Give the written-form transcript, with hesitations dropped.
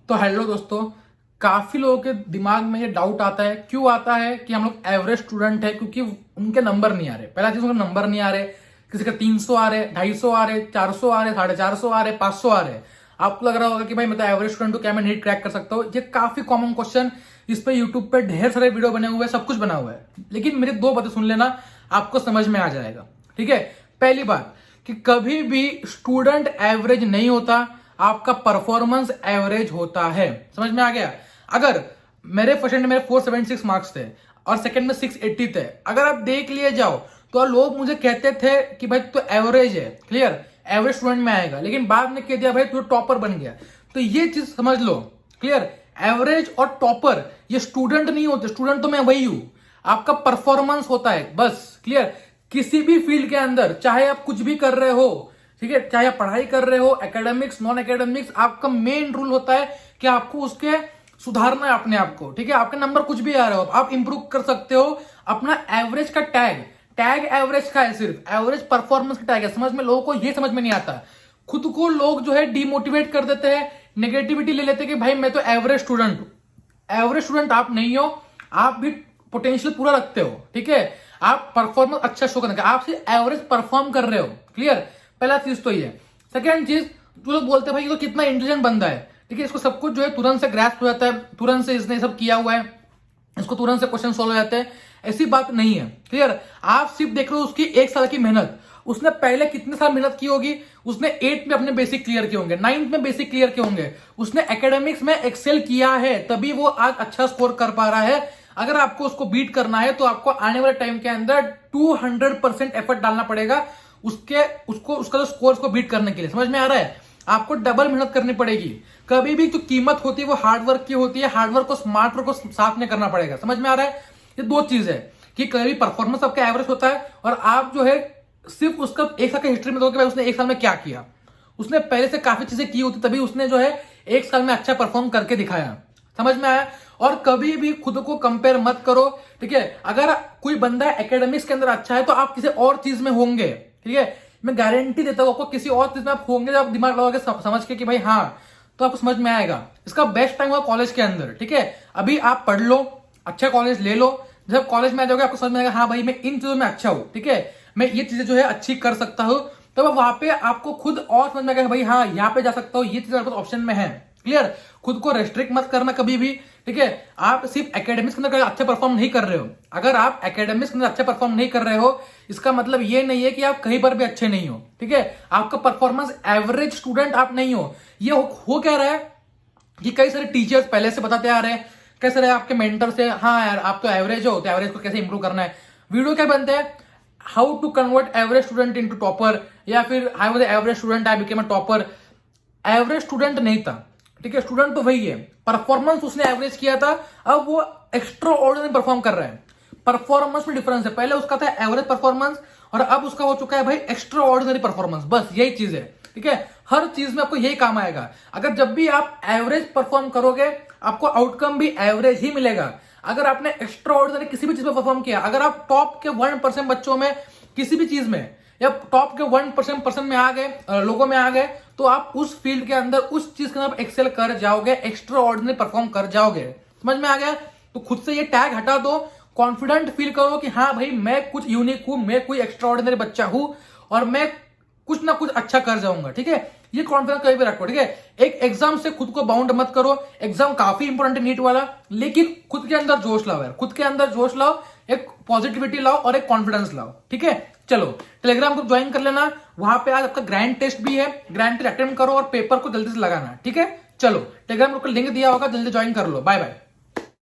तो हेलो दोस्तों, काफी लोगों के दिमाग में ये डाउट आता है। क्यों आता है कि हम लोग एवरेज स्टूडेंट है? क्योंकि उनके नंबर नहीं आ रहे। पहला चीज, उनके नंबर नहीं आ रहे। किसी का 300 आ रहे, 250 आ रहे, 400 आ रहे, 450 आ रहे, 500 आ रहे। आपको लग रहा होगा कि भाई मैं तो एवरेज स्टूडेंट हूं, क्या मैं नीट क्रैक कर सकता हूँ? ये काफी कॉमन क्वेश्चन, इस पे यूट्यूब पे ढेर सारे वीडियो बने हुए हैं, सब कुछ बना हुआ है। लेकिन मेरी दो बातें सुन लेना, आपको समझ में आ जाएगा। ठीक है, पहली बात कि कभी भी स्टूडेंट एवरेज नहीं होता, आपका परफॉर्मेंस एवरेज होता है। समझ में आ गया? अगर मेरे फर्स्ट में मेरे 476 मार्क्स थे और सेकंड में 680 थे, अगर आप देख लिए जाओ तो लोग मुझे कहते थे कि भाई तो एवरेज है, क्लियर, एवरेज स्टूडेंट में आएगा। लेकिन बाद में कह दिया भाई तू टॉपर बन गया। तो ये चीज समझ लो, क्लियर, एवरेज और टॉपर ये स्टूडेंट नहीं होते। स्टूडेंट तो मैं वही हूं, आपका परफॉर्मेंस होता है बस। क्लियर, किसी भी फील्ड के अंदर चाहे आप कुछ भी कर रहे हो, ठीक है, चाहे आप पढ़ाई कर रहे हो, एकेडमिक्स नॉन एकेडमिक्स, आपका मेन रूल होता है कि आपको उसके सुधारना है अपने आप को। ठीक है, आपके नंबर कुछ भी आ रहे हो, आप इंप्रूव कर सकते हो। अपना एवरेज का टैग एवरेज का है, सिर्फ एवरेज परफॉर्मेंस का टैग है। समझ में, लोगों को ये समझ में नहीं आता। खुद को लोग जो है डिमोटिवेट कर देते हैं, नेगेटिविटी ले लेते हैं कि भाई मैं तो एवरेज स्टूडेंट हूं। एवरेज स्टूडेंट आप नहीं हो, आप भी पोटेंशियल पूरा रखते हो। ठीक है, आप परफॉर्मेंस अच्छा शो करने का, आप सिर्फ एवरेज परफॉर्म कर रहे हो। क्लियर, पहला चीज तो ये। सेकेंड चीज, जो लोग बोलते हैं भाई ये तो कितना इंटेलिजेंट बंदा है, ठीक है, इसको सब कुछ जो है तुरंत से ग्रैस्प हो जाता है, तुरंत से इसने सब किया हुआ है, इसको तुरंत से क्वेश्चन सॉल्व हो जाते हैं। ऐसी बात नहीं है। क्लियर, आप सिर्फ देख रहे हो उसकी 1 साल की मेहनत। उसने पहले कितने साल मेहनत की होगी? उसने 8th में अपने बेसिक क्लियर किए होंगे, 9th में बेसिक क्लियर किए होंगे, उसने एकेडमिक्स में एक्सेल किया है, तभी वो आज अच्छा स्कोर कर पा रहा है। अगर आपको उसको बीट करना है तो आपको आने वाले टाइम के अंदर 200% एफर्ट डालना पड़ेगा उसका जो स्कोर को बीट करने के लिए। समझ में आ रहा है? आपको डबल मेहनत करनी पड़ेगी। कभी भी जो कीमत होती है वो हार्डवर्क की होती है, हार्डवर्क को स्मार्ट वर्क को साथ में करना पड़ेगा। समझ में आ रहा है? ये दो चीज है कि कभी परफॉर्मेंस आपका एवरेज होता है और आप जो है सिर्फ उसका 1 साल का हिस्ट्री में दो कि भाई उसने 1 साल में क्या किया। उसने पहले से काफी चीजें की होती, तभी उसने जो है 1 साल में अच्छा परफॉर्म करके दिखाया। समझ में आया? और कभी भी खुद को कंपेयर मत करो। ठीक है, अगर कोई बंदा एकेडमिक्स के अंदर अच्छा है तो आप किसी और चीज में होंगे। ठीक है, मैं गारंटी देता हूं आपको किसी और चीज में आप होंगे। जब आप दिमाग लगाओगे समझ के कि भाई हाँ, तो आपको समझ में आएगा। इसका बेस्ट टाइम होगा कॉलेज के अंदर। ठीक है, अभी आप पढ़ लो, अच्छा कॉलेज ले लो। जब कॉलेज में आ जाओगे आपको समझ में आएगा हाँ भाई मैं इन चीजों में अच्छा हूं, ठीक है, मैं ये चीजें जो है अच्छी कर सकता हूं। तो वहां पे आपको खुद और समझ में आएगा भाई हाँ यहाँ पे जा सकता हूँ, ये चीज आपको ऑप्शन में है। क्लियर, खुद को रेस्ट्रिक्ट मत करना कभी भी। ठीक है, आप सिर्फ एकेडमिक्स के अंदर अच्छा परफॉर्म नहीं कर रहे हो। अगर आप एकेडमिक्स के अंदर अच्छा परफॉर्म नहीं कर रहे हो, इसका मतलब ये नहीं है कि आप कहीं पर भी अच्छे नहीं हो। ठीक है, आपका परफॉर्मेंस एवरेज स्टूडेंट आप नहीं हो। ये हो क्या रहा है कि कई सारे टीचर्स पहले से बताते आ रहे हैं, कैसे रहे आपके मेंटर से, हाँ यार आप तो एवरेज हो, तो एवरेज को कैसे इंप्रूव करना है। वीडियो क्या बनते हैं, how to convert average student into topper, या फिर how was average student I became a topper. Average student नहीं था। ठीक है, स्टूडेंट तो वही है, परफॉर्मेंस उसने एवरेज किया था, अब वो एक्स्ट्रा ऑर्डिनरी परफॉर्म कर रहा है। परफॉर्मेंस में डिफरेंस है, पहले उसका था एवरेज परफॉर्मेंस और अब उसका हो चुका है भाई एक्स्ट्रा ऑर्डिनरी परफॉर्मेंस। बस यही चीज है। ठीक है, हर चीज में आपको यही काम आएगा। अगर जब भी आप एवरेज परफॉर्म करोगे आपको आउटकम भी एवरेज ही मिलेगा। अगर आपने एक्स्ट्रा ऑर्डिनरी किसी भी चीज में परफॉर्म किया, अगर आप टॉप के 1% बच्चों में किसी भी चीज में, या टॉप के 1% में आ गए, लोगों में आ गए, तो आप उस फील्ड के अंदर उस चीज के अंदर एक्सेल कर जाओगे, एक्स्ट्रा ऑर्डिनरी परफॉर्म कर जाओगे। समझ में आ गया? तो खुद से ये टैग हटा दो, कॉन्फिडेंट फील करो कि हाँ भाई मैं कुछ यूनिक हूं, मैं कोई एक्स्ट्रा ऑर्डिनरी बच्चा हूं और मैं कुछ ना कुछ अच्छा कर जाऊंगा। ठीक है, ये कॉन्फिडेंस कभी भी रखो। ठीक है, एक एग्जाम से खुद को बाउंड मत करो। एग्जाम काफी इंपॉर्टेंट है नीट वाला, लेकिन खुद के अंदर जोश लाओ यार, खुद के अंदर जोश लाओ, एक पॉजिटिविटी लाओ और एक कॉन्फिडेंस लाओ। ठीक है, चलो टेलीग्राम ग्रुप ज्वाइन कर लेना, वहां पे आज आपका ग्रैंड टेस्ट भी है, ग्रैंड टेस्ट अटेम्प्ट करो और पेपर को जल्दी से लगाना। ठीक है, चलो टेलीग्राम ग्रुप का लिंक दिया होगा, जल्दी ज्वाइन कर लो। Bye bye.